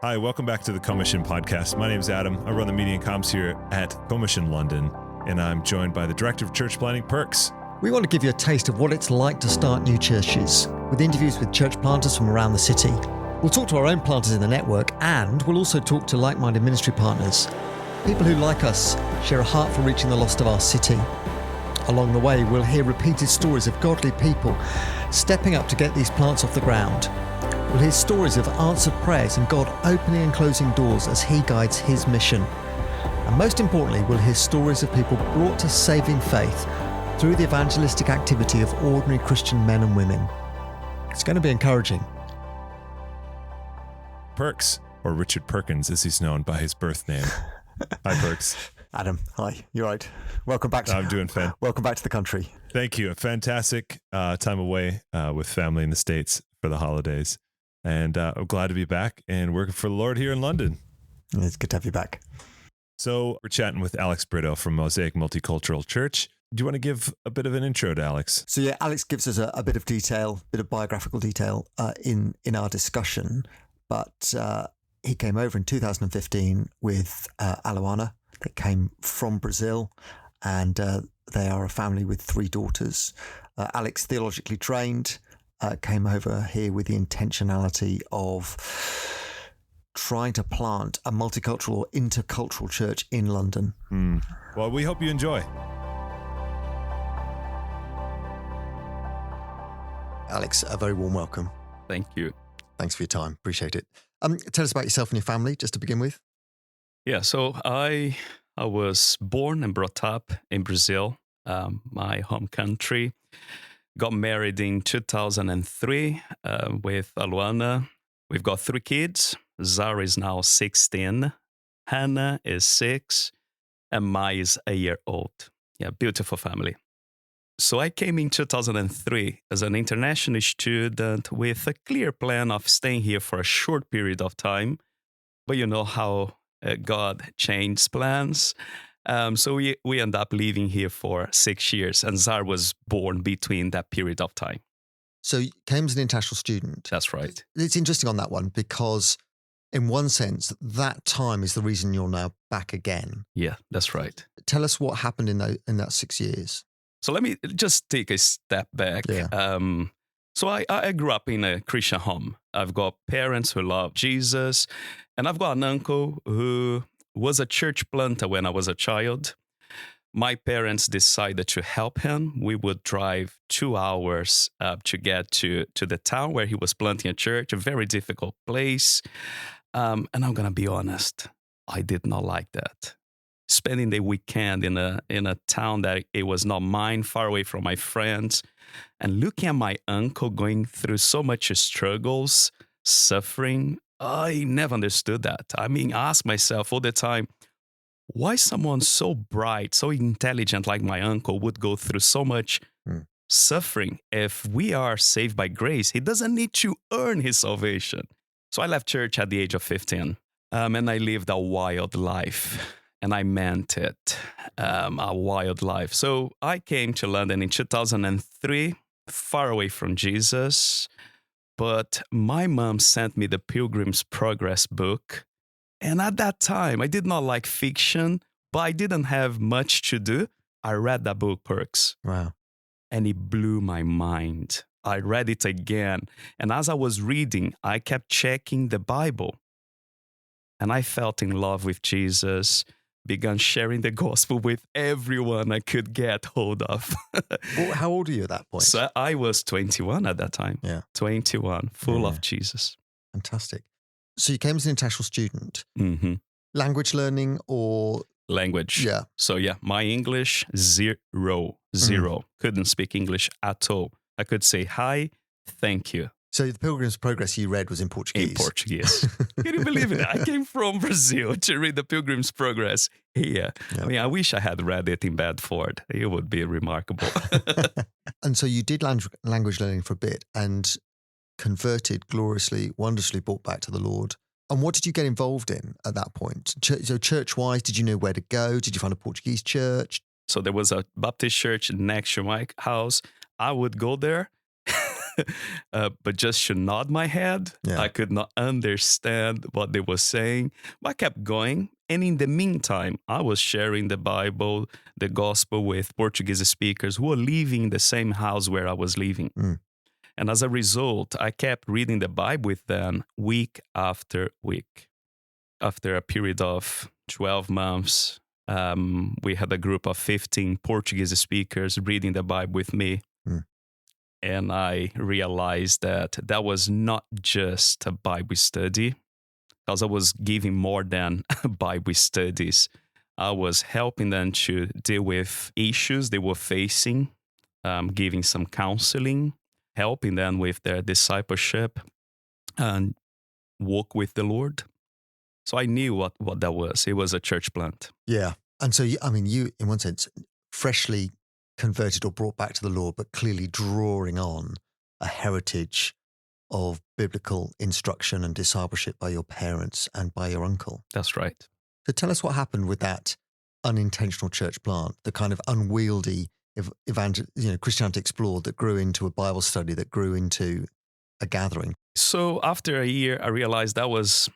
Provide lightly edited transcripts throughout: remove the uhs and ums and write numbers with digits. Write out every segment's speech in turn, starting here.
Hi, welcome back to the Commission Podcast. My name is Adam. I run the media and comms here at Commission London, and I'm joined by the Director of Church Planning, Perks. We want to give you a taste of what it's like to start new churches, with interviews with church planters from around the city. We'll talk to our own planters in the network, and we'll also talk to like-minded ministry partners, people who, like us, share a heart for reaching the lost of our city. Along the way, we'll hear repeated stories of godly people stepping up to get these plants off the ground. We'll hear stories of answered prayers and God opening and closing doors as He guides His mission. And most importantly, we'll hear stories of people brought to saving faith through the evangelistic activity of ordinary Christian men and women. It's going to be encouraging. Perks, or Richard Perkins as he's known by his birth name. Hi, Perks. Adam, hi. You're right. Welcome back. I'm doing fan. Welcome back to the country. Thank you. A fantastic time away with family in the States for the holidays. And I'm glad to be back and working for the Lord here in London. It's good to have you back. So we're chatting with Alex Brito from Mosaic Multicultural Church. Do you want to give a bit of an intro to Alex? So yeah, Alex gives us a bit of detail, bit of biographical detail in our discussion. But he came over in 2015 with Aluana that came from Brazil, and they are a family with 3 daughters. Alex, theologically trained, came over here with the intentionality of trying to plant a multicultural or intercultural church in London. Well, we hope you enjoy. Alex, a very warm welcome. Thank you. Thanks for your time. Appreciate it. Tell us about yourself and your family, just to begin with. Yeah, so I was born and brought up in Brazil, my home country. Got married in 2003 with Aluana. We've got 3 kids. Zara is now 16. Hannah is 6. And Mai is a year old. Yeah, beautiful family. So I came in 2003 as an international student with a clear plan of staying here for a short period of time. But you know how God changed plans. So we end up living here for 6 years, and Zara was born between that period of time. So you came as an international student. That's right. It's interesting on that one because in one sense, that time is the reason you're now back again. Yeah, that's right. Tell us what happened in that 6 years. So let me just take a step back. Yeah. So I grew up in a Christian home. I've got parents who love Jesus, and I've got an uncle who was a church planter when I was a child. My parents decided to help him. We would drive 2 hours to get to the town where he was planting a church, a very difficult place. And I'm going to be honest, I did not like that. Spending the weekend in a town that it was not mine, far away from my friends, and looking at my uncle going through so much struggles, suffering, I never understood that. I mean, I ask myself all the time, why someone so bright, so intelligent like my uncle would go through so much suffering? If we are saved by grace, he doesn't need to earn his salvation. So I left church at the age of 15, and I lived a wild life. And I meant it, a wild life. So I came to London in 2003, far away from Jesus. But my mom sent me the Pilgrim's Progress book. And at that time, I did not like fiction, but I didn't have much to do. I read that book, Perks. Wow. And it blew my mind. I read it again. And as I was reading, I kept checking the Bible. And I felt in love with Jesus. Began sharing the gospel with everyone I could get hold of. Well, how old are you at that point? So I was 21 at that time. Yeah. 21, full of Jesus. Fantastic. So you came as an international student. Mm-hmm. Language learning or? Language. Yeah. So yeah, my English, zero. Couldn't speak English at all. I could say hi, thank you. So the Pilgrim's Progress you read was in Portuguese? In Portuguese. Can you believe it? I came from Brazil to read the Pilgrim's Progress here. Yeah. I mean, I wish I had read it in Bedford. It would be remarkable. And so you did language learning for a bit and converted gloriously, wondrously brought back to the Lord. And what did you get involved in at that point? So church-wise, did you know where to go? Did you find a Portuguese church? So there was a Baptist church next to my house. I would go there but just to nod my head. Yeah. I could not understand what they were saying, but I kept going. And in the meantime, I was sharing the Bible, the gospel with Portuguese speakers who were living in the same house where I was living. Mm. And as a result, I kept reading the Bible with them week after week. After a period of 12 months, we had a group of 15 Portuguese speakers reading the Bible with me. Mm. And I realized that that was not just a Bible study, because I was giving more than Bible studies. I was helping them to deal with issues they were facing, giving some counseling, helping them with their discipleship and walk with the Lord. So I knew what that was. It was a church plant. Yeah. And so, you, in one sense, freshly converted or brought back to the Lord, but clearly drawing on a heritage of biblical instruction and discipleship by your parents and by your uncle. That's right. So tell us what happened with that unintentional church plant, the kind of unwieldy Christianity Explored that grew into a Bible study, that grew into a gathering. So after a year, I realized that was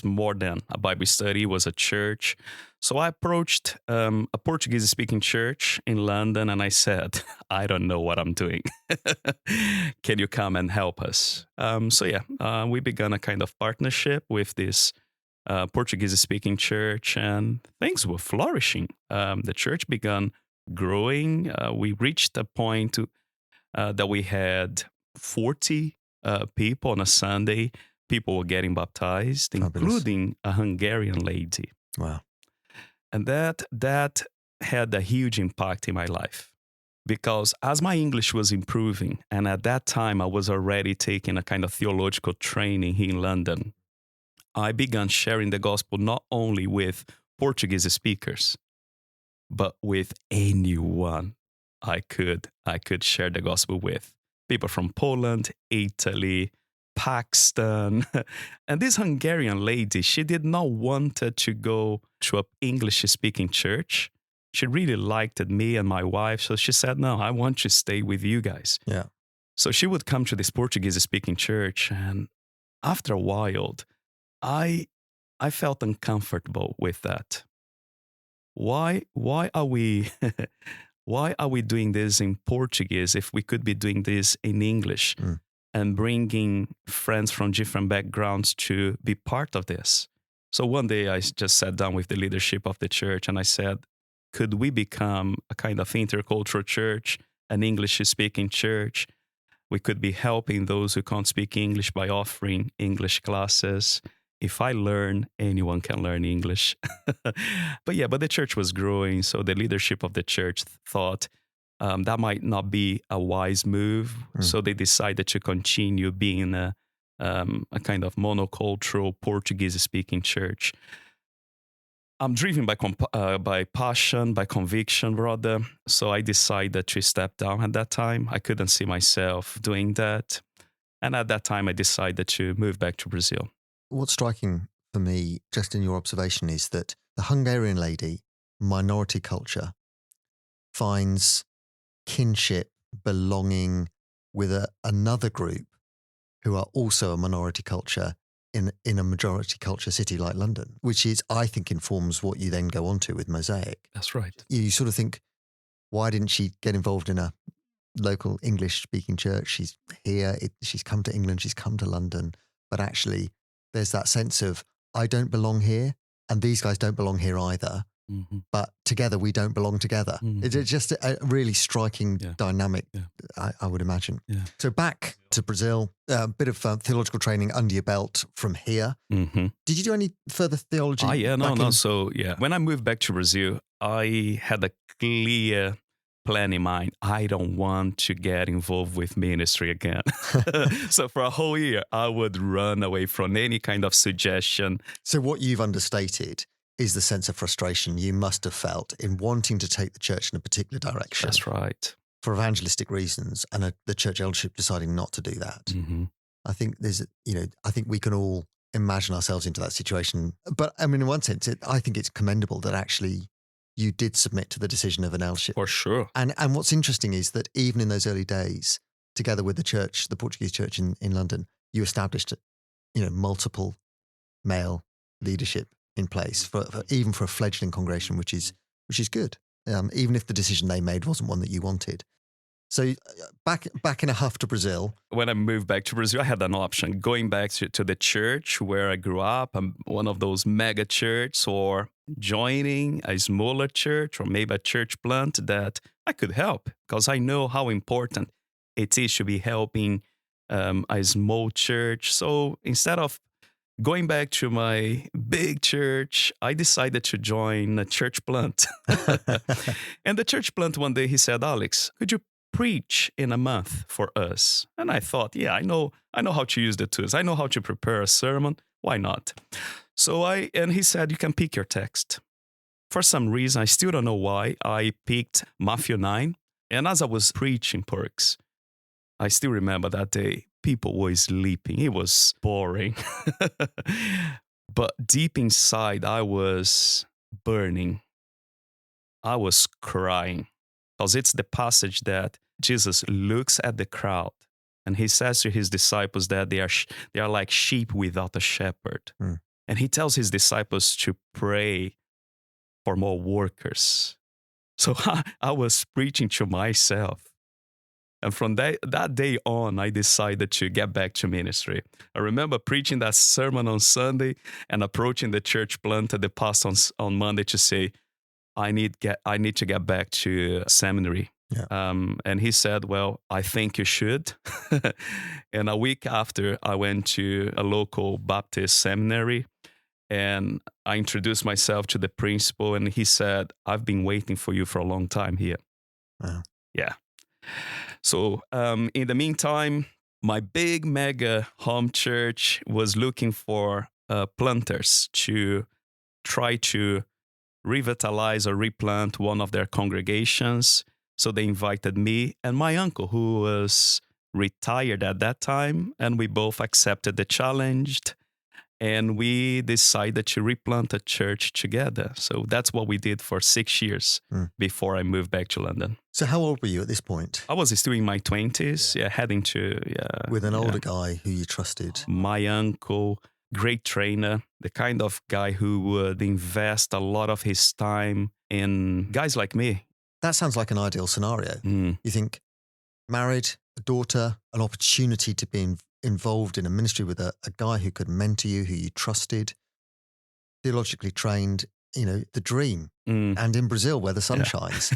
more than a Bible study. It was a church. So I approached a Portuguese-speaking church in London, and I said, I don't know what I'm doing. Can you come and help us? We began a kind of partnership with this Portuguese-speaking church, and things were flourishing. The church began growing. We reached a point that we had 40 people on a Sunday. People were getting baptized, including a Hungarian lady. Wow. And that had a huge impact in my life, because as my English was improving, and at that time I was already taking a kind of theological training here in London, I began sharing the gospel not only with Portuguese speakers, but with anyone I could share the gospel with. People from Poland, Italy, Pakistan. And this Hungarian lady, she did not want to go to an English-speaking church. She really liked me and my wife, so she said, no, I want to stay with you guys. Yeah. So she would come to this Portuguese-speaking church, and after a while, I felt uncomfortable with that. Why are we why are we doing this in Portuguese if we could be doing this in English? And bringing friends from different backgrounds to be part of this. So one day I just sat down with the leadership of the church and I said, could we become a kind of intercultural church, an English-speaking church? We could be helping those who can't speak English by offering English classes. If I learn, anyone can learn English. But the church was growing, so the leadership of the church thought, that might not be a wise move. So they decided to continue being a kind of monocultural Portuguese-speaking church. I'm driven by passion, by conviction, rather. So I decided to step down at that time. I couldn't see myself doing that. And at that time, I decided to move back to Brazil. What's striking for me, just in your observation, is that the Hungarian lady, minority culture, finds kinship, belonging with another group who are also a minority culture in a majority culture city like London, which is, I think, informs what you then go on to with Mosaic. That's right. You sort of think, why didn't she get involved in a local English-speaking church? She's here, she's come to England, she's come to London, but actually there's that sense of, I don't belong here, and these guys don't belong here either. Mm-hmm. But together we don't belong together. Mm-hmm. It's just a really striking dynamic, I would imagine. Yeah. So back to Brazil, a bit of theological training under your belt from here. Mm-hmm. Did you do any further theology? When I moved back to Brazil, I had a clear plan in mind. I don't want to get involved with ministry again. So for a whole year, I would run away from any kind of suggestion. So what you've understated is the sense of frustration you must have felt in wanting to take the church in a particular direction. That's right. For evangelistic reasons, and the church eldership deciding not to do that. Mm-hmm. I think I think we can all imagine ourselves into that situation. But I mean, in one sense, I think it's commendable that actually you did submit to the decision of an eldership. For sure. And what's interesting is that even in those early days, together with the church, the Portuguese church in London, you established, multiple male leadership in place for even for a fledgling congregation, which is good, even if the decision they made wasn't one that you wanted. So back in a huff to Brazil. When I moved back to Brazil, I had an option: going back to the church where I grew up, one of those mega churches, or joining a smaller church, or maybe a church plant that I could help, because I know how important it is to be helping a small church. So instead of going back to my big church, I decided to join a church plant. And the church plant one day, he said, "Alex, could you preach in a month for us?" And I thought, yeah, I know how to use the tools. I know how to prepare a sermon. Why not? And he said, you can pick your text. For some reason, I still don't know why, I picked Matthew 9. And as I was preaching Perks, I still remember that day, people were sleeping. It was boring. But deep inside, I was burning. I was crying. Because it's the passage that Jesus looks at the crowd and he says to his disciples that they are like sheep without a shepherd. Mm. And he tells his disciples to pray for more workers. So I was preaching to myself. And from that day on, I decided to get back to ministry. I remember preaching that sermon on Sunday and approaching the church plant at the pastor on Monday to say, I need to get back to seminary. Yeah. And he said, well, I think you should. And a week after, I went to a local Baptist seminary and I introduced myself to the principal, and he said, I've been waiting for you for a long time here. Wow. Yeah. So in the meantime, my big mega home church was looking for planters to try to revitalize or replant one of their congregations. So they invited me and my uncle, who was retired at that time, and we both accepted the challenge. And we decided to replant a church together. So that's what we did for 6 years before I moved back to London. So how old were you at this point? I was still in my 20s, heading to... With an older guy who you trusted? My uncle, great trainer, the kind of guy who would invest a lot of his time in guys like me. That sounds like an ideal scenario. You think, married, a daughter, an opportunity to be involved in a ministry with a guy who could mentor you, who you trusted, theologically trained, the dream. And in Brazil, where the sun shines.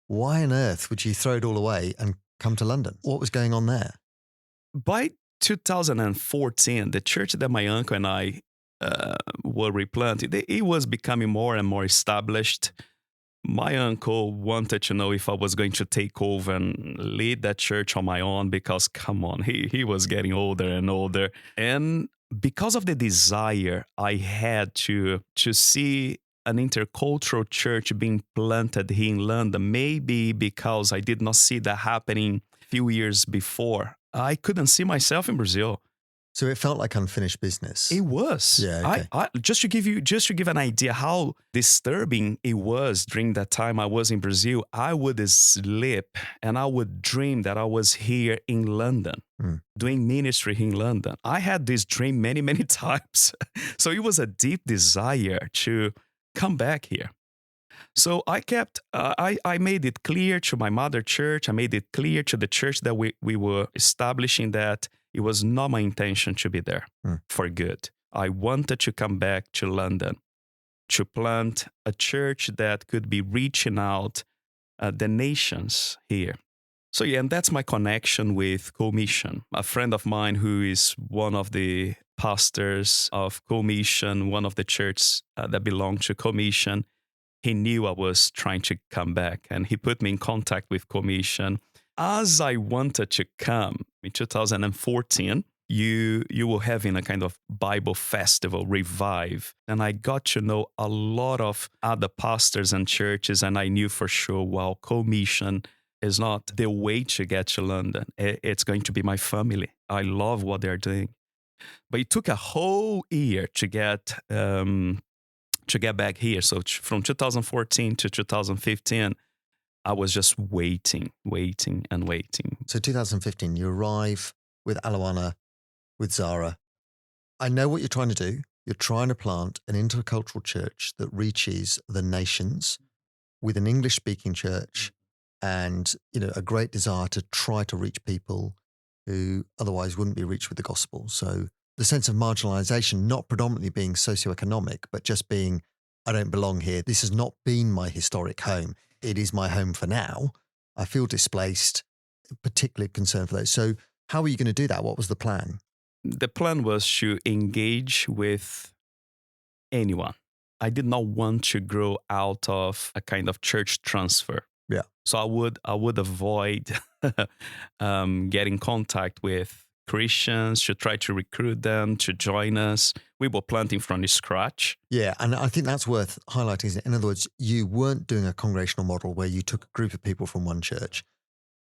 Why on earth would you throw it all away and come to London? What was going on there? By 2014, the church that my uncle and I were replanted, it was becoming more and more established. My uncle wanted to know if I was going to take over and lead that church on my own, because, come on, he was getting older and older. And because of the desire I had to see an intercultural church being planted here in London, maybe because I did not see that happening a few years before, I couldn't see myself in Brazil. So it felt like unfinished business. It was. Yeah. Okay. I just to give an idea how disturbing it was during that time I was in Brazil, I would sleep and I would dream that I was here in London, doing ministry in London. I had this dream many, many times. So it was a deep desire to come back here. So I made it clear to my mother church, I made it clear to the church that we were establishing that it was not my intention to be there for good. I wanted to come back to London to plant a church that could be reaching out the nations here. So and that's my connection with Co-Mission. A friend of mine who is one of the pastors of Co-Mission, one of the churches that belong to Co-Mission, he knew I was trying to come back, and he put me in contact with Co-Mission. As I wanted to come in 2014, you were having a kind of Bible festival, Revive, and I got to know a lot of other pastors and churches, and I knew for sure, well, Co-Mission is not the way to get to London. It's going to be my family. I love what they're doing. But it took a whole year to get back here. So from 2014 to 2015, I was just waiting. So 2015, you arrive with Aluana, with Zara. I know what you're trying to do. You're trying to plant an intercultural church that reaches the nations with an English-speaking church and, a great desire to try to reach people who otherwise wouldn't be reached with the gospel. So the sense of marginalization, not predominantly being socioeconomic, but just being, I don't belong here. This has not been my historic home. It is my home for now. I feel displaced, particularly concerned for those. So how are you going to do that? What was the plan? The plan was to engage with anyone. I did not want to grow out of a kind of church transfer. Yeah. So I would avoid getting contact with Christians, to try to recruit them to join us. We were planting from scratch. Yeah, and I think that's worth highlighting. Isn't it? In other words, you weren't doing a congregational model where you took a group of people from one church.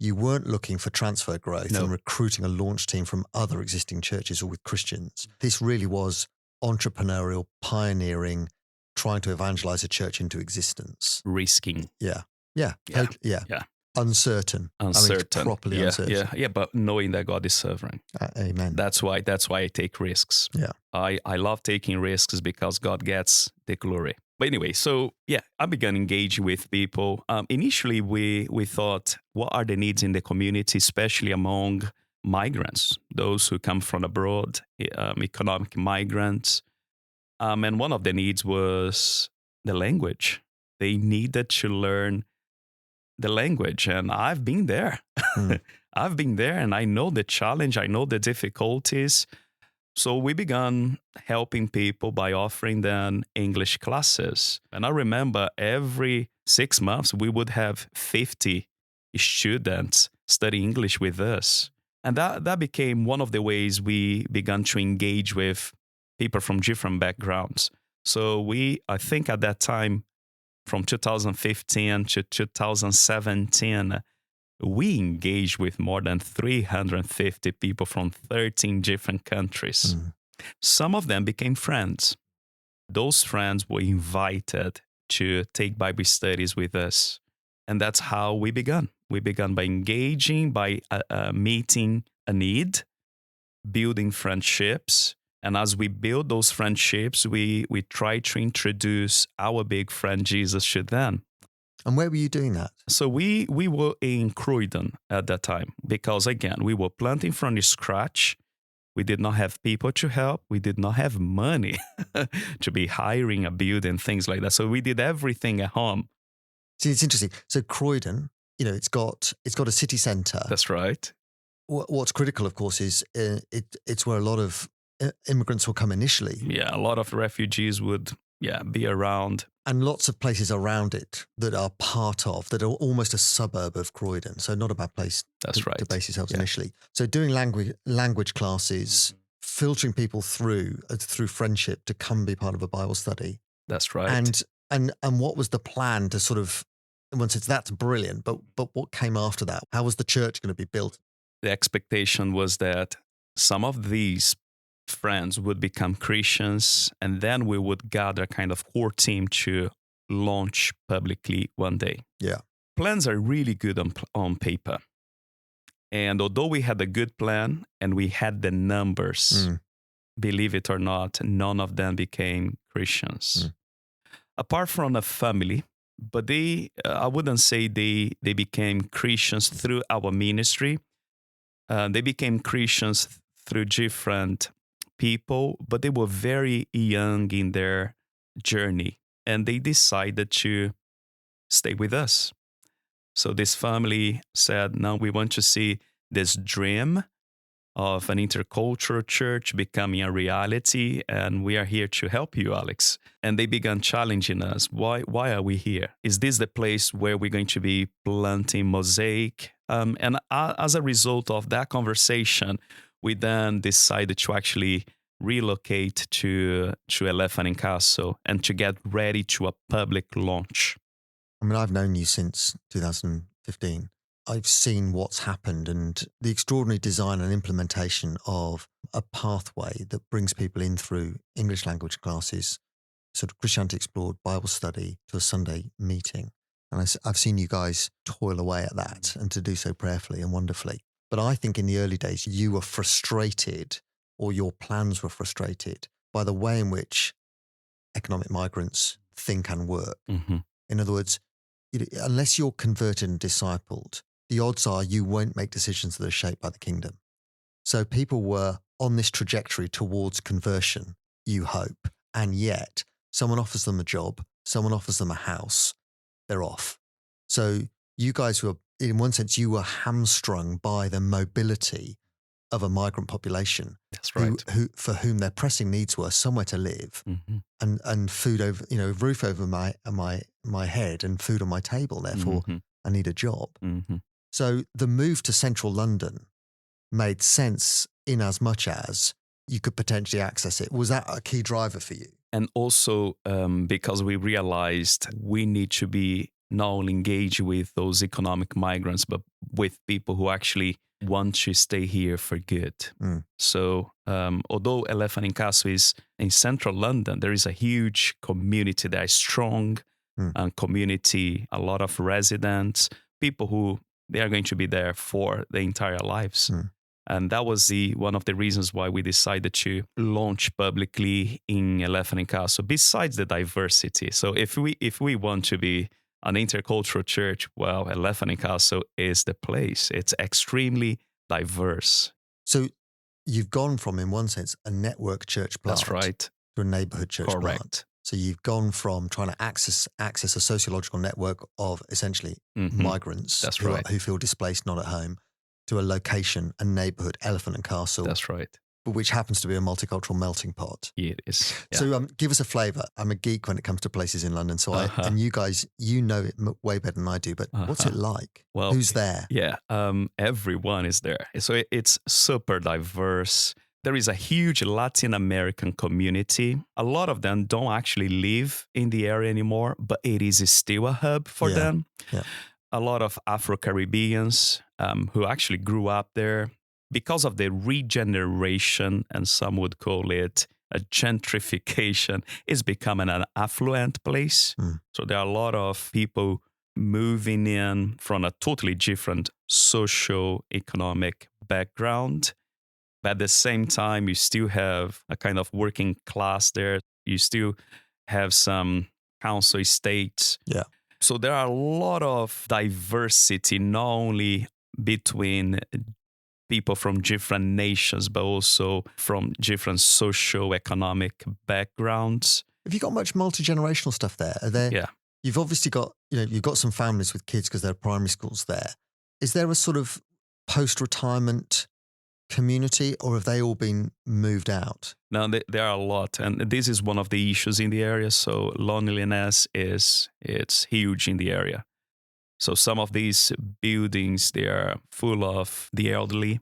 You weren't looking for transfer growth and recruiting a launch team from other existing churches or with Christians. This really was entrepreneurial, pioneering, trying to evangelize a church into existence. Risking. Yeah. Uncertain. Properly uncertain. Yeah, but knowing that God is sovereign. Amen. That's why I take risks. Yeah. I love taking risks because God gets the glory. But anyway, so I began engaging with people. Initially, we thought, what are the needs in the community, especially among migrants, those who come from abroad, economic migrants. And one of the needs was the language. They needed to learn the language. And I've been there. I've been there, and I know the challenge. I know the difficulties. So we began helping people by offering them English classes. And I remember every 6 months, we would have 50 students study English with us. And that became one of the ways we began to engage with people from different backgrounds. So I think at that time, from 2015 to 2017, we engaged with more than 350 people from 13 different countries. Some of them became friends. Those friends were invited to take Bible studies with us. And that's how we began. We began by engaging, by meeting a need, building friendships. And as we build those friendships, we try to introduce our big friend Jesus to them. And where were you doing that? So we were in Croydon at that time because, again, we were planting from scratch. We did not have people to help. We did not have money to be hiring a building, things like that. So we did everything at home. See, it's interesting. So Croydon, it's got a city centre. That's right. What's critical, of course, is it's where a lot of immigrants will come initially. Yeah, a lot of refugees would be around. And lots of places around it that are that are almost a suburb of Croydon. So not a bad place to base yourselves initially. So doing language classes, filtering people through friendship to come be part of a Bible study. That's right. And what was the plan to sort of, once that's brilliant, but what came after that? How was the church going to be built? The expectation was that some of these friends would become Christians, and then we would gather a kind of core team to launch publicly one day. Yeah. Plans are really good on paper. And although we had a good plan and we had the numbers, believe it or not, none of them became Christians. Apart from a family, but I wouldn't say they became Christians through our ministry. They became Christians through different people, but they were very young in their journey, and they decided to stay with us. So this family said, no, we want to see this dream of an intercultural church becoming a reality, and we are here to help you, Alex. And they began challenging us. Why are we here? Is this the place where we're going to be planting Mosaic? And as a result of that conversation, we then decided to actually relocate to Elephant and Castle and to get ready to a public launch. I mean, I've known you since 2015. I've seen what's happened and the extraordinary design and implementation of a pathway that brings people in through English language classes, sort of Christianity Explored, Bible study, to a Sunday meeting. And I've seen you guys toil away at that and to do so prayerfully and wonderfully. But I think in the early days, you were frustrated, or your plans were frustrated by the way in which economic migrants think and work. Mm-hmm. In other words, unless you're converted and discipled, the odds are you won't make decisions that are shaped by the kingdom. So people were on this trajectory towards conversion, you hope, and yet someone offers them a job, someone offers them a house, they're off. So you guys were, in one sense, you were hamstrung by the mobility of a migrant population. That's right. Who for whom their pressing needs were somewhere to live, Mm-hmm. and food over, roof over my head and food on my table. Therefore, Mm-hmm. I need a job. Mm-hmm. So the move to central London made sense in as much as you could potentially access it. Was that a key driver for you? And also because we realized we need to be not only engaged with those economic migrants, but with people who actually want to stay here for good. Mm. So although Elephant and Castle is in central London, there is a huge community there, strong community, a lot of residents, people who they are going to be there for their entire lives. Mm. And that was one of the reasons why we decided to launch publicly in Elephant and Castle, besides the diversity. So if we want to be an intercultural church, well, Elephant and Castle is the place. It's extremely diverse. So you've gone from, in one sense, a network church plant That's right. to a neighborhood church Correct. plant. So you've gone from trying to access a sociological network of essentially migrants That's who, right. who feel displaced, not at home, to a location, a neighborhood, Elephant and Castle, That's right. but which happens to be a multicultural melting pot. It is. Yeah. So give us a flavour. I'm a geek when it comes to places in London, so and you guys, you know it way better than I do, but what's it like? Well, who's there? Yeah, everyone is there. So it's super diverse. There is a huge Latin American community. A lot of them don't actually live in the area anymore, but it is still a hub for them. Yeah. A lot of Afro-Caribbeans who actually grew up there because of the regeneration, and some would call it a gentrification, is becoming an affluent place. So there are a lot of people moving in from a totally different socio-economic background. But at the same time, you still have a kind of working class there. You still have some council estates. Yeah. So there are a lot of diversity, not only between people from different nations, but also from different socio-economic backgrounds. Have you got much multi-generational stuff there? Are there? Yeah. You've obviously got, you've got some families with kids because there are primary schools there. Is there a sort of post-retirement community, or have they all been moved out? No, there are a lot, and this is one of the issues in the area. So loneliness it's huge in the area. So some of these buildings, they are full of the elderly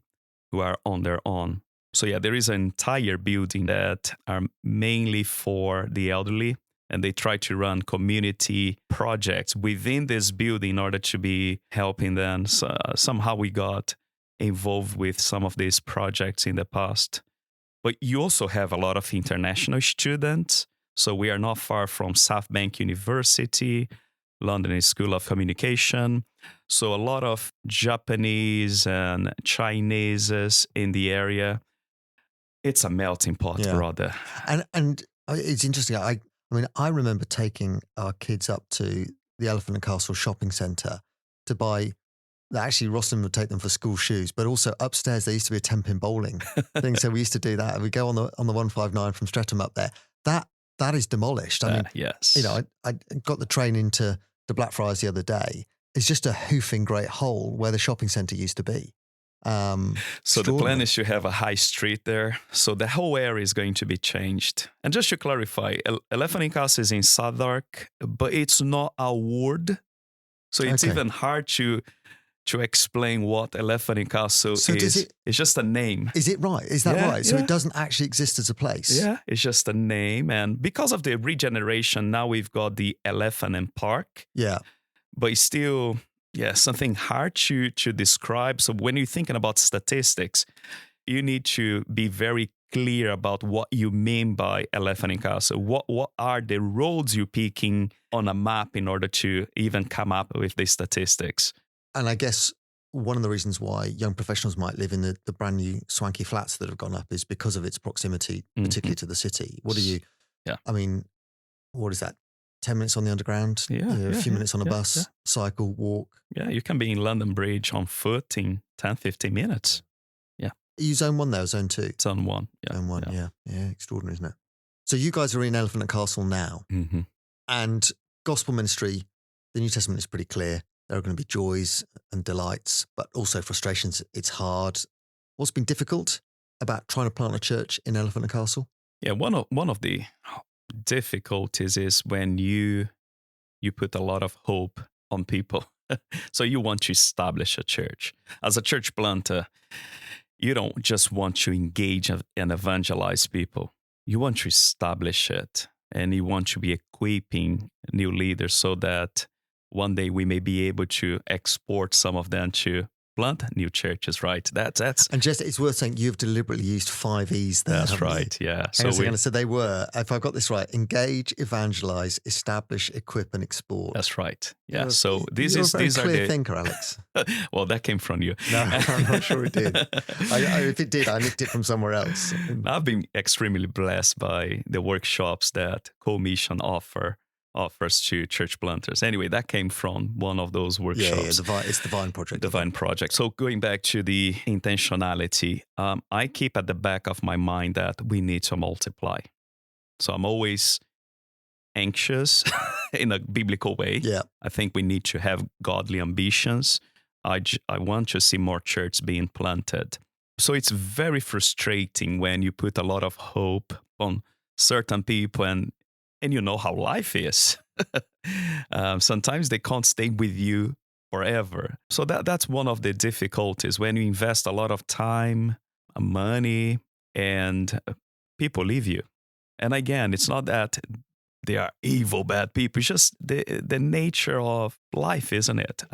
who are on their own. So yeah, there is an entire building that are mainly for the elderly, and they try to run community projects within this building in order to be helping them. So somehow we got involved with some of these projects in the past. But you also have a lot of international students. So we are not far from South Bank University, London School of Communication. So a lot of Japanese and Chinese in the area. It's a melting pot, brother. And it's interesting. I mean, I remember taking our kids up to the Elephant and Castle shopping centre to buy. Actually, Rosslyn would take them for school shoes, but also upstairs there used to be a 10-pin bowling thing. So we used to do that. We go on the 159 from Streatham up there. That is demolished. I mean, yes. I got the train into the Blackfriars the other day. It's just a hoofing great hole where the shopping centre used to be. So the plan is to have a high street there. So the whole area is going to be changed. And just to clarify, Elephant and Castle is in Southwark, but it's not a word. So it's even hard to explain what Elephant and Castle is. It's just a name. Is it right? Is that right? So it doesn't actually exist as a place? Yeah, it's just a name. And because of the regeneration, now we've got the Elephant and Park. Yeah. But it's still, something hard to describe. So when you're thinking about statistics, you need to be very clear about what you mean by elephant and castle. What are the roads you're picking on a map in order to even come up with the statistics? And I guess one of the reasons why young professionals might live in the brand new swanky flats that have gone up is because of its proximity, particularly to the city. What do you, I mean, what is that? 10 minutes on the underground, a few minutes on a bus, cycle, walk. Yeah, you can be in London Bridge on foot in 10, 15 minutes. Are you zone 1 there or zone 2? Zone 1. Yeah. Zone 1, yeah. Extraordinary, isn't it? So you guys are in Elephant and Castle now. Mm-hmm. And gospel ministry, the New Testament is pretty clear. There are going to be joys and delights, but also frustrations. It's hard. What's been difficult about trying to plant a church in Elephant and Castle? Yeah, one of the difficulties is when you put a lot of hope on people. So you want to establish a church. As a church planter, you don't just want to engage and evangelize people. You want to establish it, and you want to be equipping new leaders so that one day we may be able to export some of them to plant new churches, right? That's and just it's worth saying you've deliberately used 5 E's there. That's right, you? Yeah. So they were, if I've got this right, engage, evangelize, establish, equip, and export. That's right. Yeah. So these are a clear thinker, Alex. Well, that came from you. No, I'm not sure it did. If it did, I nicked it from somewhere else. I've been extremely blessed by the workshops that Co-Mission offers to church planters. Anyway, that came from one of those workshops. It's the Vine Project. The Vine Project. So going back to the intentionality, I keep at the back of my mind that we need to multiply. So I'm always anxious in a biblical way. Yeah. I think we need to have godly ambitions. I want to see more churches being planted. So it's very frustrating when you put a lot of hope on certain people and you know how life is. Sometimes they can't stay with you forever. So that's one of the difficulties when you invest a lot of time, money, and people leave you. And again, it's not that they are evil, bad people. It's just the nature of life, isn't it?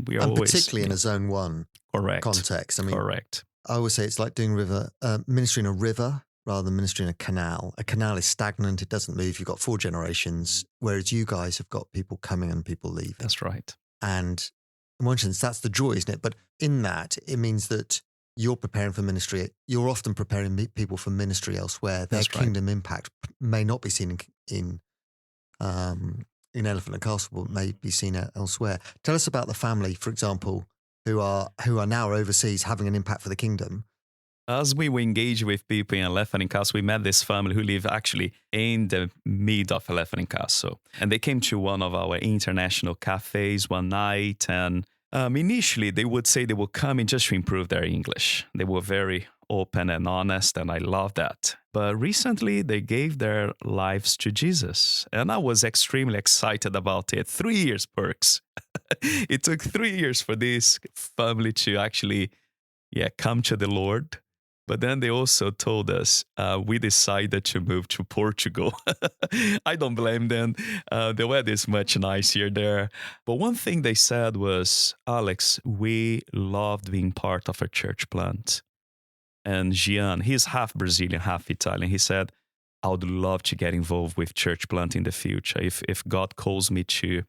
We are always, particularly in a zone 1 context. I mean, correct. I always say it's like doing ministry in a river rather than ministry in a canal. A canal is stagnant. It doesn't move. You've got 4 generations, whereas you guys have got people coming and people leaving. That's right. And in one sense, that's the joy, isn't it? But in that, it means that you're preparing for ministry. You're often preparing people for ministry elsewhere. Their kingdom impact may not be seen in Elephant and Castle, but may be seen elsewhere. Tell us about the family, for example, who are now overseas having an impact for the kingdom. As we were engaged with people in Elephant and Castle, we met this family who live actually in the mid of Elephant and Castle. And they came to one of our international cafes one night. And initially, they would say they were coming just to improve their English. They were very open and honest, and I love that. But recently, they gave their lives to Jesus. And I was extremely excited about it. 3 years, Perks. It took 3 years for this family to actually come to the Lord. But then they also told us we decided to move to Portugal. I don't blame them. The weather is much nicer there. But one thing they said was, Alex, we loved being part of a church plant. And Gian, he's half Brazilian, half Italian. He said, I would love to get involved with church plant in the future. If God calls me to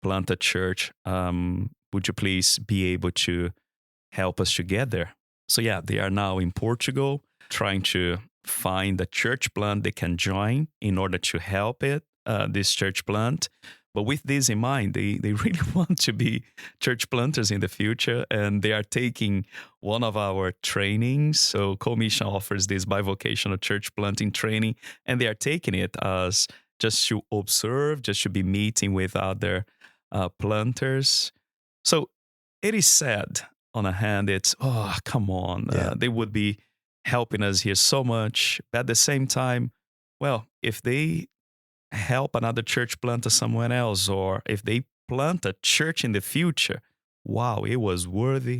plant a church, would you please be able to help us to get there? So they are now in Portugal trying to find a church plant they can join in order to help this church plant. But with this in mind, they really want to be church planters in the future, and they are taking one of our trainings. So Co-Mission offers this bivocational church planting training, and they are taking it as just to observe, just to be meeting with other planters. So it is sad. On a hand, it's, come on. They would be helping us here so much. But at the same time, well, if they help another church planter somewhere else, or if they plant a church in the future, wow, it was worthy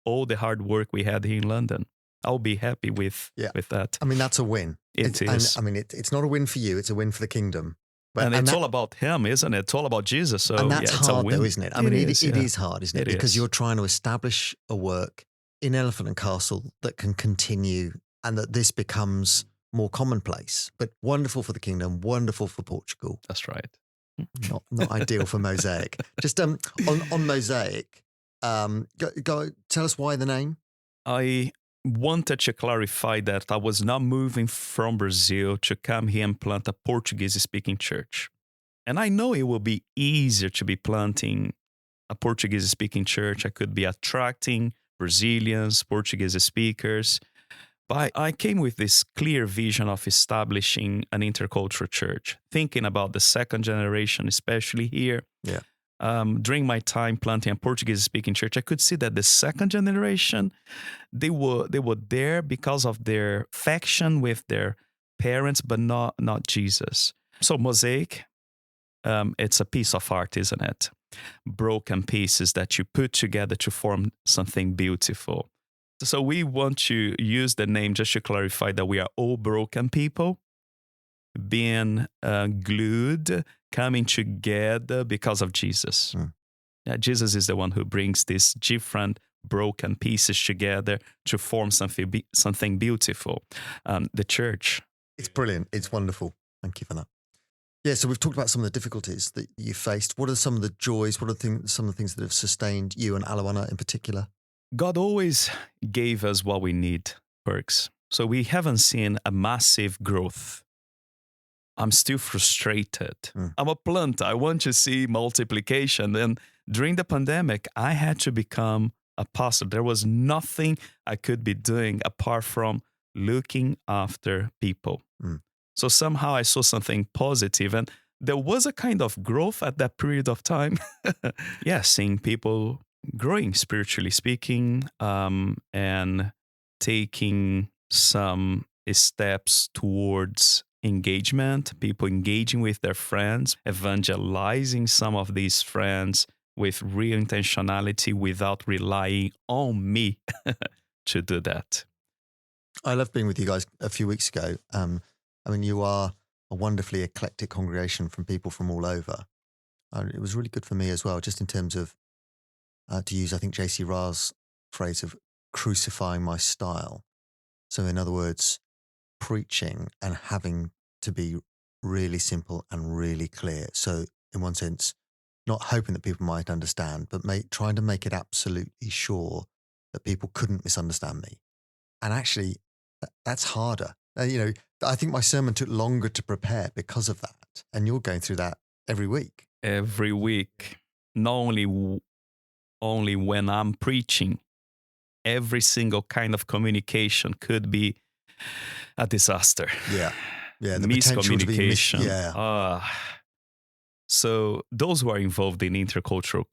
all the hard work we had here in London. I'll be happy with that. I mean, that's a win. It is. And, I mean, it's not a win for you. It's a win for the kingdom. But, and it's all about him, isn't it? It's all about Jesus. So and that's it's hard, a win. though, isn't it? I mean, it is hard, isn't it? Because you're trying to establish a work in Elephant and Castle that can continue and that this becomes more commonplace, but wonderful for the kingdom, wonderful for Portugal. That's right. Not ideal for Mosaic. Just on Mosaic, go tell us why the name. I wanted to clarify that I was not moving from Brazil to come here and plant a Portuguese-speaking church. And I know it will be easier to be planting a Portuguese-speaking church. I could be attracting Brazilians, Portuguese speakers. But I came with this clear vision of establishing an intercultural church, thinking about the second generation, especially here. Yeah. During my time planting a Portuguese-speaking church, I could see that the second generation, they were there because of their affection with their parents, but not Jesus. So Mosaic, it's a piece of art, isn't it? Broken pieces that you put together to form something beautiful. So we want to use the name just to clarify that we are all broken people being glued, coming together because of Jesus. Yeah, Jesus is the one who brings these different broken pieces together to form something beautiful. The church. It's brilliant. It's wonderful. Thank you for that. Yeah, so we've talked about some of the difficulties that you faced. What are some of the joys? What are some of the things that have sustained you and Alawana in particular? God always gave us what we need, Perks. So we haven't seen a massive growth. I'm still frustrated. I'm a planter. I want to see multiplication. And during the pandemic, I had to become a pastor. There was nothing I could be doing apart from looking after people. So somehow I saw something positive, and there was a kind of growth at that period of time. Yeah, seeing people growing, spiritually speaking, and taking some steps towards engagement, people engaging with their friends, evangelizing some of these friends with real intentionality without relying on me to do that. I loved being with you guys a few weeks ago. I mean, you are a wonderfully eclectic congregation from people from all over. It was really good for me as well, just in terms of, to use, I think, J.C. Ra's phrase of crucifying my style. So in other words, preaching and having to be really simple and really clear. So in one sense, not hoping that people might understand, but trying to make it absolutely sure that people couldn't misunderstand me. And actually, that's harder. I think my sermon took longer to prepare because of that. And you're going through that every week. Every week. Not only when I'm preaching, every single kind of communication could be a disaster. Yeah. Yeah. The miscommunication. So those who are involved in intercultural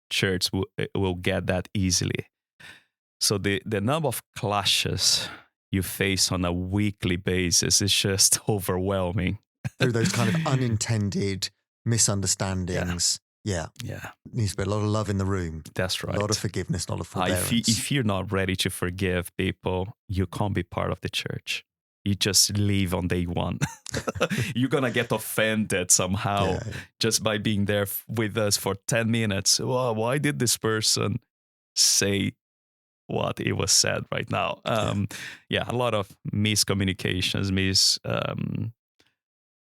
church will get that easily. So the number of clashes you face on a weekly basis is just overwhelming. Through those kind of unintended misunderstandings. Yeah. Needs to be a lot of love in the room. That's right. A lot of forgiveness, a lot of forbearance. If you're not ready to forgive people, you can't be part of the church. You just leave on day one. You're going to get offended somehow just by being there with us for 10 minutes. Well, why did this person say what it was said right now? A lot of miscommunications,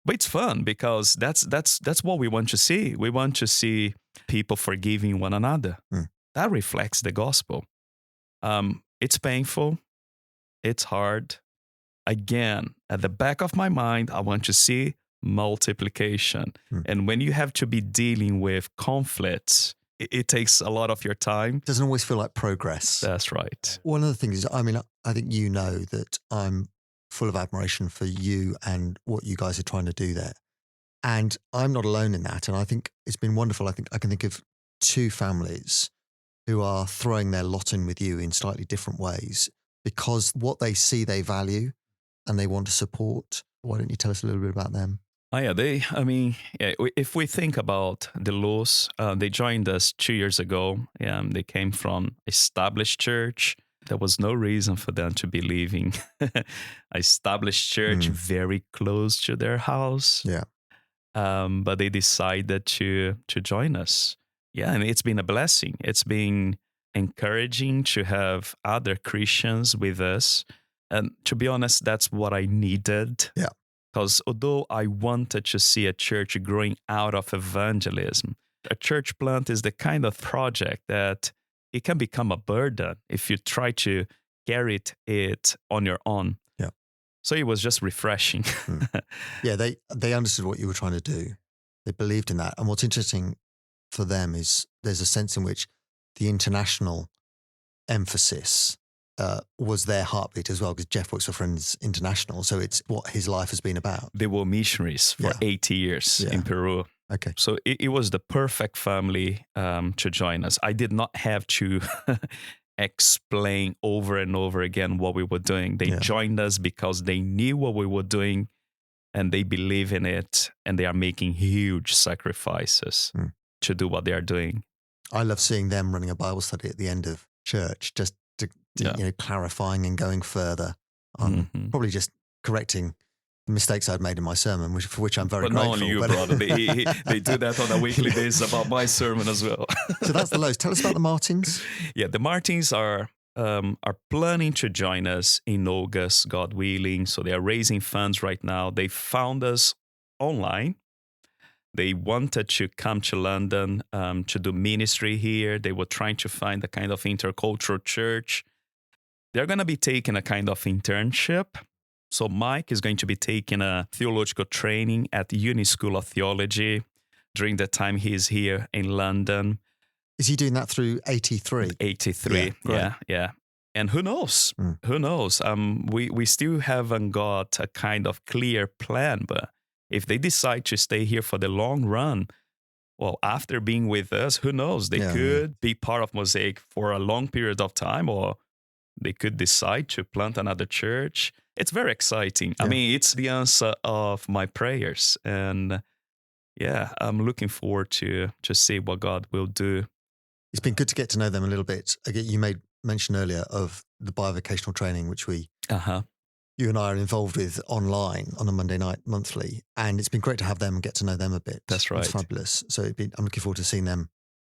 but it's fun because that's what we want to see. We want to see people forgiving one another. That reflects the gospel. It's painful. It's hard. Again, at the back of my mind, I want to see multiplication. And when you have to be dealing with conflicts, it takes a lot of your time. It doesn't always feel like progress. That's right. One of the things is, I think you know that I'm full of admiration for you and what you guys are trying to do there. And I'm not alone in that. And I think it's been wonderful. I think I can think of two families who are throwing their lot in with you in slightly different ways because what they see they value and they want to support. Why don't you tell us a little bit about them? If we think about the Luz, they joined us 2 years ago. They came from established church. There was no reason for them to be leaving established church very close to their house. Yeah. But they decided to join us. Yeah, and it's been a blessing. It's been encouraging to have other Christians with us. And to be honest, that's what I needed. Yeah. Because although I wanted to see a church growing out of evangelism, a church plant is the kind of project that it can become a burden if you try to carry it on your own. Yeah. So it was just refreshing. Yeah, they understood what you were trying to do. They believed in that. And what's interesting for them is there's a sense in which the international emphasis was their heartbeat as well, because Jeff works for Friends International. So it's what his life has been about. They were missionaries for 80 years in Peru. Okay. So it was the perfect family to join us. I did not have to explain over and over again what we were doing. They joined us because they knew what we were doing and they believe in it, and they are making huge sacrifices to do what they are doing. I love seeing them running a Bible study at the end of church, just to clarifying and going further on probably just correcting the mistakes I'd made in my sermon, for which I'm very grateful. Not only you, brother. They do that on a weekly basis about my sermon as well. So that's the Lows. Tell us about the Martins. Yeah, the Martins are planning to join us in August, God willing. So they are raising funds right now. They found us online. They wanted to come to London to do ministry here. They were trying to find a kind of intercultural church. They're going to be taking a kind of internship. So Mike is going to be taking a theological training at the Uni School of Theology during the time he's here in London. Is he doing that through 83? 83, yeah. And who knows? Who knows? We still haven't got a kind of clear plan, but if they decide to stay here for the long run, well, after being with us, who knows? They could be part of Mosaic for a long period of time, or they could decide to plant another church. It's very exciting. I mean, it's the answer of my prayers. And I'm looking forward to see what God will do. It's been good to get to know them a little bit. Again, you made mention earlier of the bivocational training, which you and I are involved with online on a Monday night monthly. And it's been great to have them and get to know them a bit. That's right. It's fabulous. So I'm looking forward to seeing them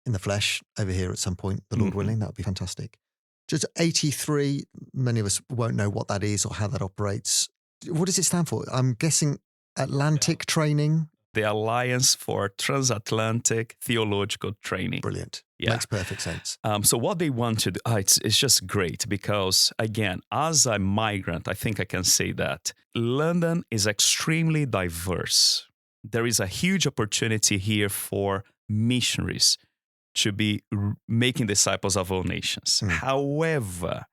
in the flesh over here at some point, the Lord willing. That would be fantastic. Just 83, many of us won't know what that is or how that operates. What does it stand for? I'm guessing Atlantic Training? The Alliance for Transatlantic Theological Training. Brilliant. Yeah. Makes perfect sense. So what they want to do, it's just great because, again, as a migrant, I think I can say that London is extremely diverse. There is a huge opportunity here for missionaries to be making disciples of all nations. However,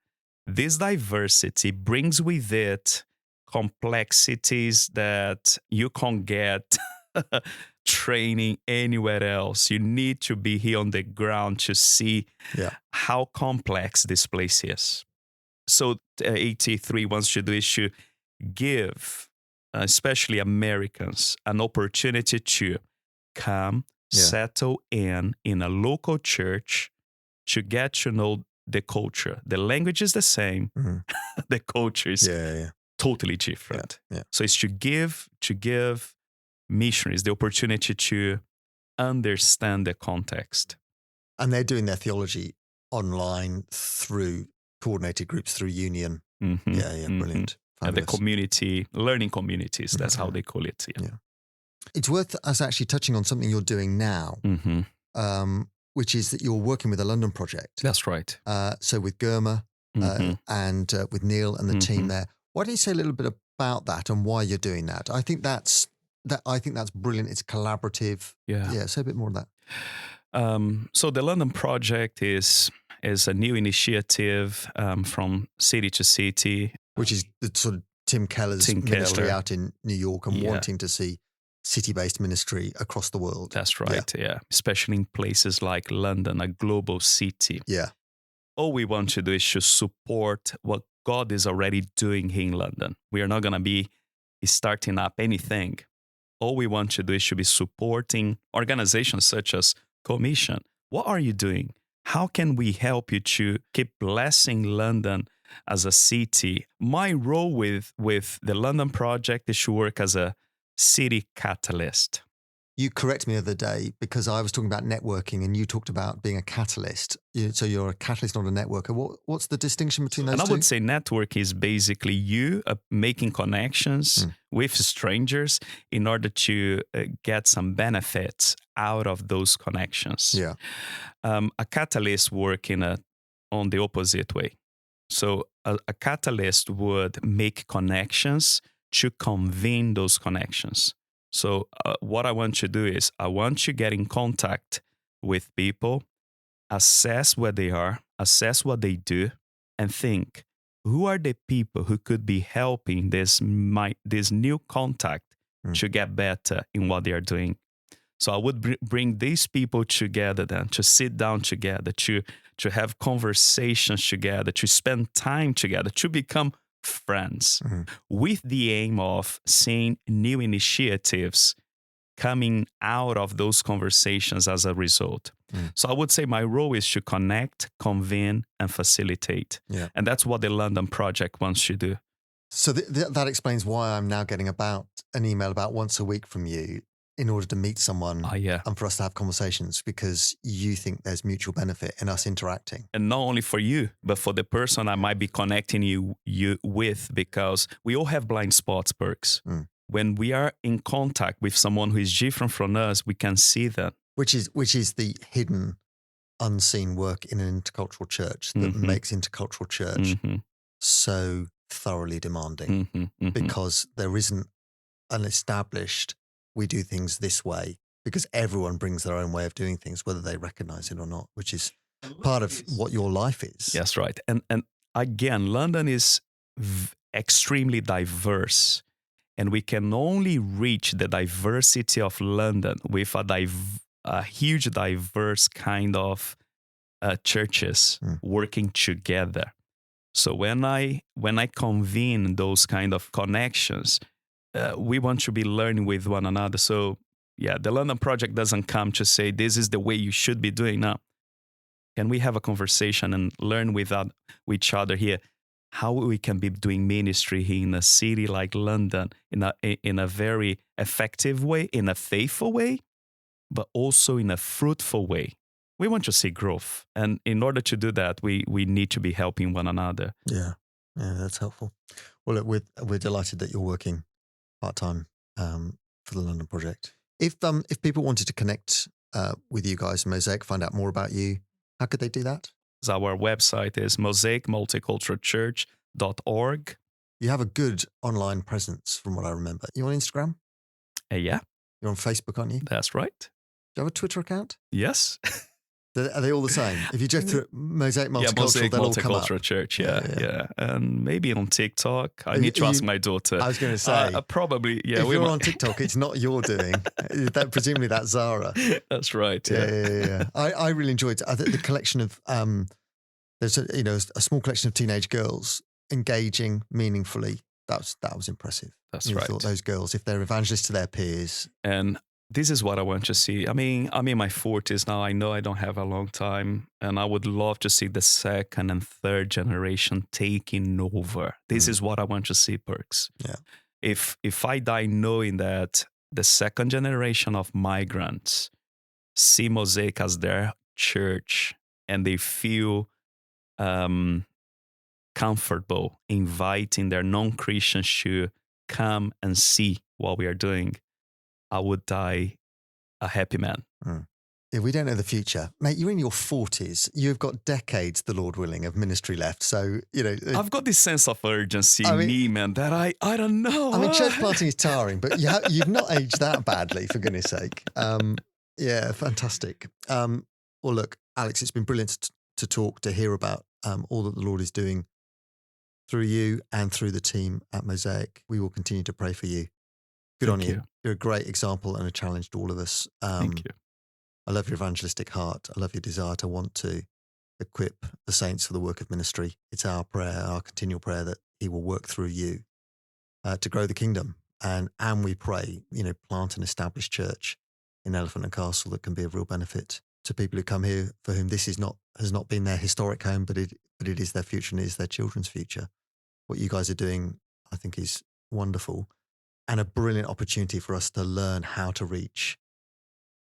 this diversity brings with it complexities that you can't get training anywhere else. You need to be here on the ground to see how complex this place is. So 83 wants to do is to give, especially Americans, an opportunity to come, settle in a local church to get to know the culture. The language is the same. The culture is totally different. So it's to give missionaries the opportunity to understand the context. And they're doing their theology online through coordinated groups, through Union. Brilliant. And the community, learning communities, that's how they call it. It's worth us actually touching on something you're doing now, which is that you're working with a London project. That's right. So with Germa and with Neil and the team there. Why don't you say a little bit about that and why you're doing that? I think that's brilliant. It's collaborative. Say a bit more of that. So the London project is a new initiative from city to city, which is the sort of Tim Keller's ministry out in New York and wanting to see city-based ministry across the world. That's right. Especially in places like London, a global city. All we want to do is to support what God is already doing here in London. We are not going to be starting up anything. All we want to do is to be supporting organizations such as Commission. What are you doing? How can we help you to keep blessing London as a city? My role with the London project is to work as a city catalyst. You correct me the other day because I was talking about networking and you talked about being a catalyst. So you're a catalyst, not a networker. What's the distinction between those And two? I would say network is basically you making connections with strangers in order to get some benefits out of those connections. Yeah. A catalyst work on the opposite way. So a catalyst would make connections to convene those connections. So what I want to do is I want to get in contact with people, assess where they are, assess what they do, and think, who are the people who could be helping this new contact to get better in what they are doing? So I would bring these people together then to sit down together, to have conversations together, to spend time together, to become friends with the aim of seeing new initiatives coming out of those conversations as a result. So I would say my role is to connect, convene, and facilitate. Yeah. And that's what the London Project wants to do. So that explains why I'm now getting about an email about once a week from you in order to meet someone and for us to have conversations, because you think there's mutual benefit in us interacting. And not only for you, but for the person I might be connecting you with, because we all have blind spots, Perks. When we are in contact with someone who is different from us, we can see that. Which is the hidden, unseen work in an intercultural church that makes intercultural church so thoroughly demanding, because there isn't an established, we do things this way, because everyone brings their own way of doing things, whether they recognize it or not, which is part of what your life is. That's right. And again, London is extremely diverse. And we can only reach the diversity of London with a huge, diverse kind of churches working together. So when I convene those kind of connections, we want to be learning with one another. So yeah, the London Project doesn't come to say this is the way you should be doing. Now, can we have a conversation and learn with each other here? How we can be doing ministry here in a city like London in a very effective way, in a faithful way, but also in a fruitful way. We want to see growth. And in order to do that, we need to be helping one another. Yeah, that's helpful. Well, look, we're delighted that you're working part-time for the London Project. If people wanted to connect with you guys, Mosaic, find out more about you, how could they do that? Our website is mosaicmulticulturalchurch.org. You have a good online presence from what I remember. You on Instagram? Yeah. You're on Facebook, aren't you? That's right. Do you have a Twitter account? Yes. Are they all the same? If you just through Mosaic Multicultural, Mosaic they'll all come up. Multicultural Church, yeah. And maybe on TikTok. I need to ask my daughter. I was going to say. Probably, yeah. If you're on TikTok, it's not your doing. Presumably that's Zara. That's right, yeah. I really enjoyed the collection of, there's a small collection of teenage girls engaging meaningfully. That was impressive. That's right. I thought those girls, if they're evangelists to their peers. And this is what I want to see. I mean, I'm in my 40s now. I know I don't have a long time. And I would love to see the second and third generation taking over. This is what I want to see, Perks. Yeah. If I die knowing that the second generation of migrants see Mosaic as their church and they feel comfortable inviting their non-Christians to come and see what we are doing, I would die a happy man. Yeah, we don't know the future. Mate, you're in your 40s. You've got decades, the Lord willing, of ministry left. So, I've got this sense of urgency in me, man, that I don't know. I mean, church planting is tiring, but you've not aged that badly, for goodness sake. Yeah, fantastic. Well, look, Alex, it's been brilliant to talk, to hear about all that the Lord is doing through you and through the team at Mosaic. We will continue to pray for you. Good on you. You're a great example and a challenge to all of us. Thank you. I love your evangelistic heart. I love your desire to want to equip the saints for the work of ministry. It's our prayer, our continual prayer, that He will work through you to grow the kingdom. And we pray, plant an established church in Elephant and Castle that can be of real benefit to people who come here for whom this has not been their historic home, but it is their future and it is their children's future. What you guys are doing, I think, is wonderful and a brilliant opportunity for us to learn how to reach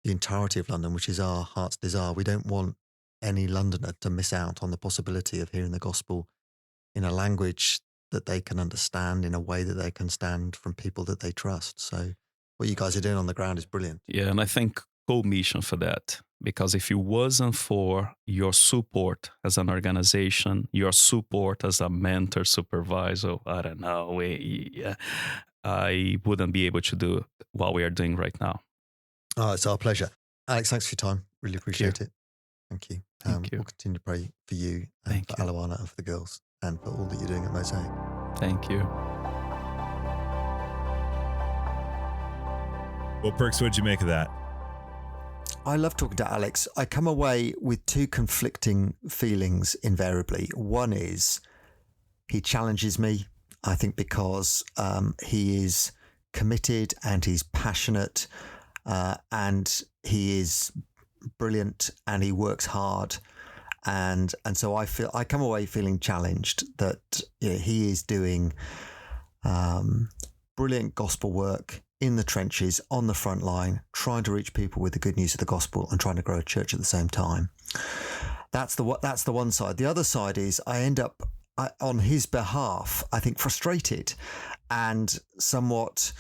the entirety of London, which is our heart's desire. We don't want any Londoner to miss out on the possibility of hearing the gospel in a language that they can understand, in a way that they can stand from people that they trust. So what you guys are doing on the ground is brilliant. Yeah, and I think co-mission for that, because if it wasn't for your support as an organization, your support as a mentor, supervisor, I don't know, I wouldn't be able to do what we are doing right now. Oh, it's our pleasure. Alex, thanks for your time. Really appreciate it. Thank you. Thank you. We'll continue to pray for you and for Aluana and for the girls and for all that you're doing at Mosaic. Thank you. Well, Perks, what'd you make of that? I love talking to Alex. I come away with two conflicting feelings invariably. One is he challenges me, I think, because he is committed and he's passionate and he is brilliant and he works hard. And so I come away feeling challenged that he is doing brilliant gospel work in the trenches, on the front line, trying to reach people with the good news of the gospel and trying to grow a church at the same time. That's the one side. The other side is I end up on his behalf, I think, frustrated and somewhat.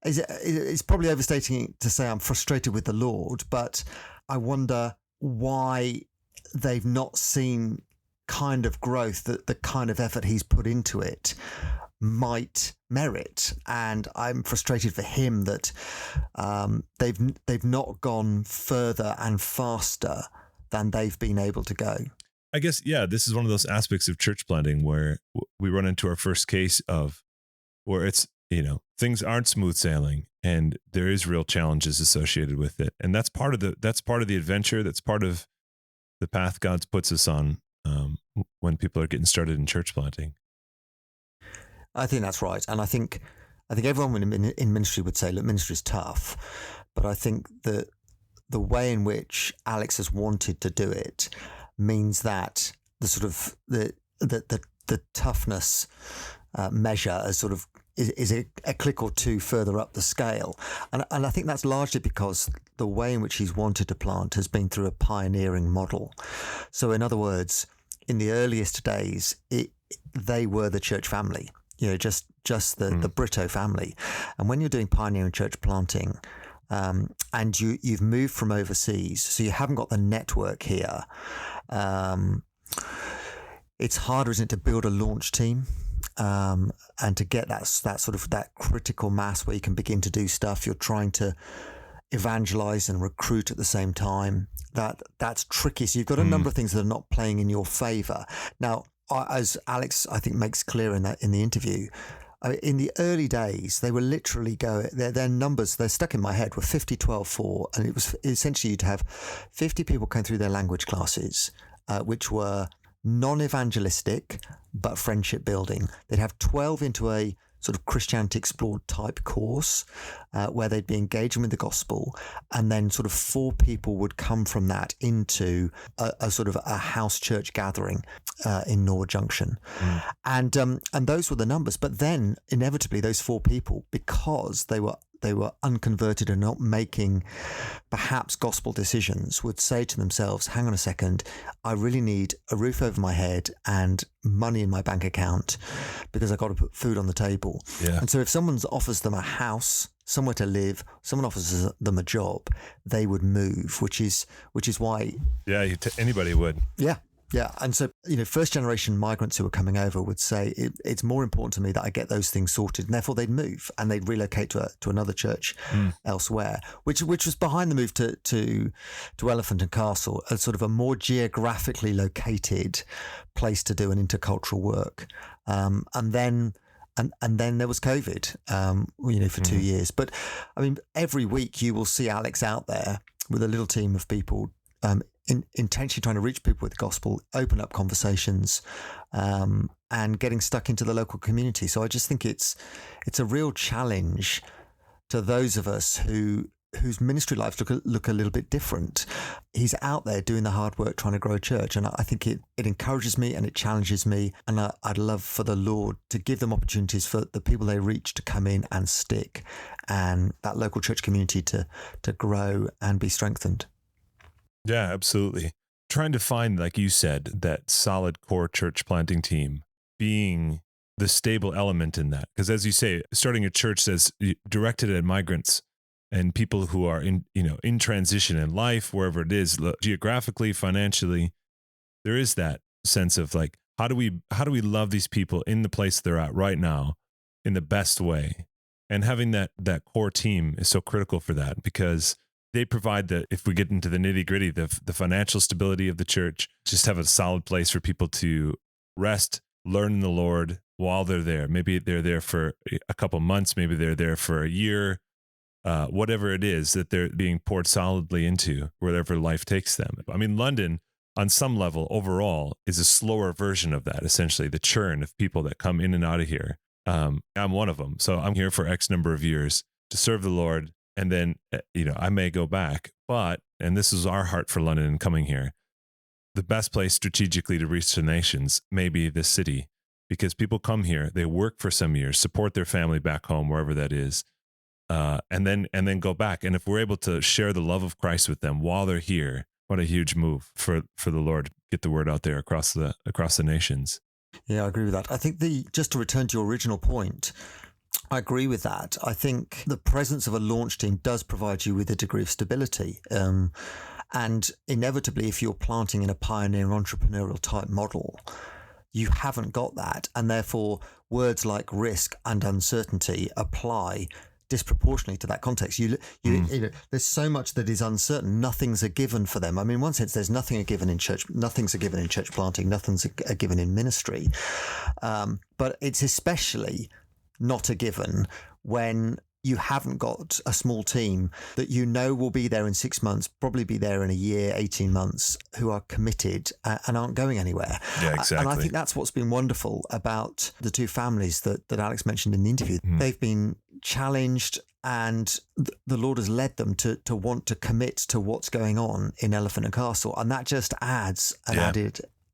It's probably overstating to say I'm frustrated with the Lord, but I wonder why they've not seen kind of growth that the kind of effort he's put into it might merit. And I'm frustrated for him that they've not gone further and faster than they've been able to go. I guess, yeah, this is one of those aspects of church planting where we run into our first case of where it's, things aren't smooth sailing and there is real challenges associated with it. And that's part of the adventure. That's part of the path God puts us on when people are getting started in church planting. I think that's right. And I think everyone in ministry would say, look, ministry is tough. But I think that the way in which Alex has wanted to do it means that the sort of the toughness measure as sort of is a click or two further up the scale. And I think that's largely because the way in which he's wanted to plant has been through a pioneering model. So in other words, in the earliest days, they were the church family, just the Brito family. And when you're doing pioneering church planting, and you've moved from overseas, so you haven't got the network here, it's harder, isn't it, to build a launch team? And to get that sort of that critical mass where you can begin to do stuff. You're trying to evangelize and recruit at the same time. That's tricky. So you've got a number of things that are not playing in your favor. Now, as Alex, I think, makes clear in the interview, in the early days, they were literally their numbers, they're stuck in my head, were 50, 12, 4. And it was essentially you'd have 50 people going through their language classes, which were non-evangelistic but friendship building. They'd have 12 into a sort of Christianity Explored type course where they'd be engaging with the gospel, and then sort of 4 people would come from that into a sort of a house church gathering in Norwood Junction. And those were the numbers. But then inevitably those 4 people, because they were unconverted and not making perhaps gospel decisions, would say to themselves, hang on a second, I really need a roof over my head and money in my bank account because I've got to put food on the table. Yeah. And so if someone offers them a house, somewhere to live, someone offers them a job, they would move, which is why... Yeah, anybody would. Yeah. Yeah. And so, first generation migrants who were coming over would say it's more important to me that I get those things sorted, and therefore they'd move and they'd relocate to another church elsewhere, which was behind the move to Elephant and Castle, as sort of a more geographically located place to do an intercultural work. And then there was COVID, for 2 years. But I mean, every week you will see Alex out there with a little team of people, intentionally trying to reach people with the gospel, open up conversations, and getting stuck into the local community. So I just think it's a real challenge to those of us who whose ministry lives look a little bit different. He's out there doing the hard work, trying to grow a church. And I think it encourages me and it challenges me. And I'd love for the Lord to give them opportunities for the people they reach to come in and stick, and that local church community to grow and be strengthened. Yeah, absolutely. Trying to find, like you said, that solid core church planting team being the stable element in that. Because as you say, starting a church that's directed at migrants and people who are in transition in life, wherever it is, geographically, financially, there is that sense of like, how do we love these people in the place they're at right now in the best way? And having that core team is so critical for that, because they provide if we get into the nitty gritty, the financial stability of the church, just have a solid place for people to rest, learn in the Lord while they're there. Maybe they're there for a couple months, maybe they're there for a year, whatever it is that they're being poured solidly into wherever life takes them. I mean, London, on some level, overall, is a slower version of that, essentially, the churn of people that come in and out of here. I'm one of them. So I'm here for X number of years to serve the Lord. And then, I may go back, and this is our heart for London and coming here, the best place strategically to reach the nations may be this city, because people come here, they work for some years, support their family back home, wherever that is, and then go back. And if we're able to share the love of Christ with them while they're here, what a huge move for the Lord to get the word out there across the nations. Yeah, I agree with that. I think just to return to your original point, I agree with that. I think the presence of a launch team does provide you with a degree of stability. And inevitably, if you're planting in a pioneer entrepreneurial type model, you haven't got that. And therefore, words like risk and uncertainty apply disproportionately to that context. There's so much that is uncertain. Nothing's a given for them. I mean, in one sense, there's nothing a given in church. Nothing's a given in church planting. Nothing's a given in ministry. But it's especially not a given when you haven't got a small team that will be there in 6 months, probably be there in a year, 18 months, who are committed and aren't going anywhere. Yeah, exactly. And I think that's what's been wonderful about the two families that Alex mentioned in the interview. They've been challenged, and the Lord has led them to want to commit to what's going on in Elephant and Castle. And that just adds an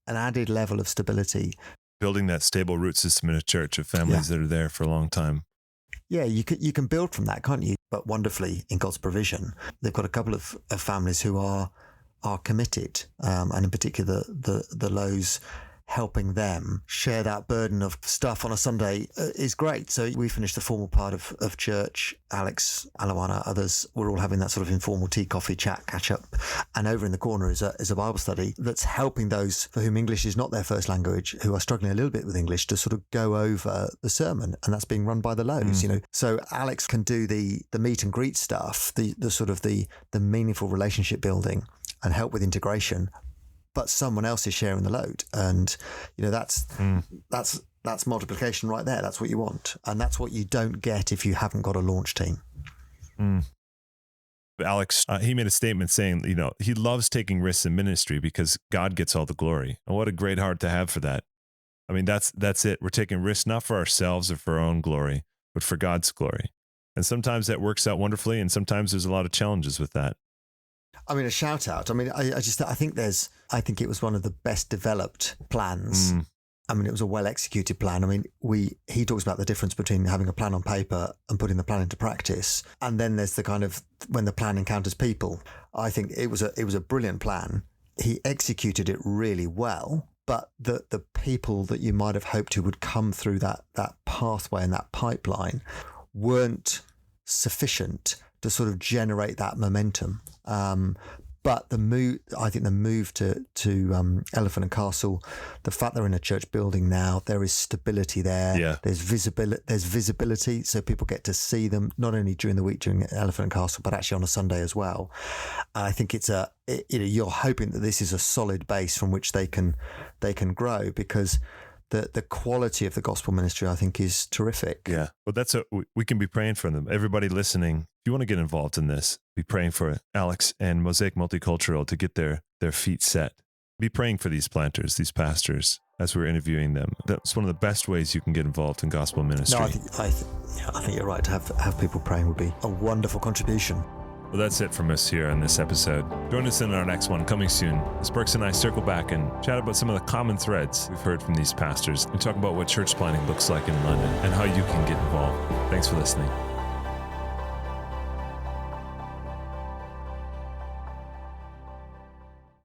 added level of stability. Building that stable root system in a church of families that are there for a long time. Yeah, you can build from that, can't you? But wonderfully, in God's provision, they've got a couple of families who are committed, and in particular the Lows, helping them share that burden of stuff on a Sunday is great. So we finished the formal part of church. Alex, Alawana, others, we're all having that sort of informal tea, coffee, chat, catch up. And over in the corner is a Bible study that's helping those for whom English is not their first language, who are struggling a little bit with English, to sort of go over the sermon. And that's being run by the Lows, So Alex can do the meet and greet stuff, the sort of the meaningful relationship building and help with integration, but someone else is sharing the load. And, that's multiplication right there. That's what you want. And that's what you don't get if you haven't got a launch team. Alex, he made a statement saying, he loves taking risks in ministry because God gets all the glory. And what a great heart to have for that. I mean, that's it. We're taking risks not for ourselves or for our own glory, but for God's glory. And sometimes that works out wonderfully. And sometimes there's a lot of challenges with that. I mean, a shout out. I mean, I think it was one of the best developed plans. I mean, it was a well executed plan. I mean, he talks about the difference between having a plan on paper and putting the plan into practice. And then there's the kind of when the plan encounters people. I think it was a brilliant plan. He executed it really well, but the people that you might have hoped who would come through that pathway and that pipeline weren't sufficient to sort of generate that momentum. But the move to Elephant and Castle, the fact they're in a church building now, there is stability there. Yeah. There's visibility, so people get to see them not only during the week during Elephant and Castle, but actually on a Sunday as well. And I think you're hoping that this is a solid base from which they can grow, because the quality of the gospel ministry, I think, is terrific. Yeah. Well, we can be praying for them. Everybody listening, if you want to get involved in this, be praying for Alex and Mosaic Multicultural to get their feet set. Be praying for these planters, these pastors, as we're interviewing them. That's one of the best ways you can get involved in gospel ministry. No, I think you're right. To have people praying would be a wonderful contribution. Well, that's it from us here on this episode. Join us in our next one coming soon as Perks and I circle back and chat about some of the common threads we've heard from these pastors and talk about what church planting looks like in London and how you can get involved. Thanks for listening.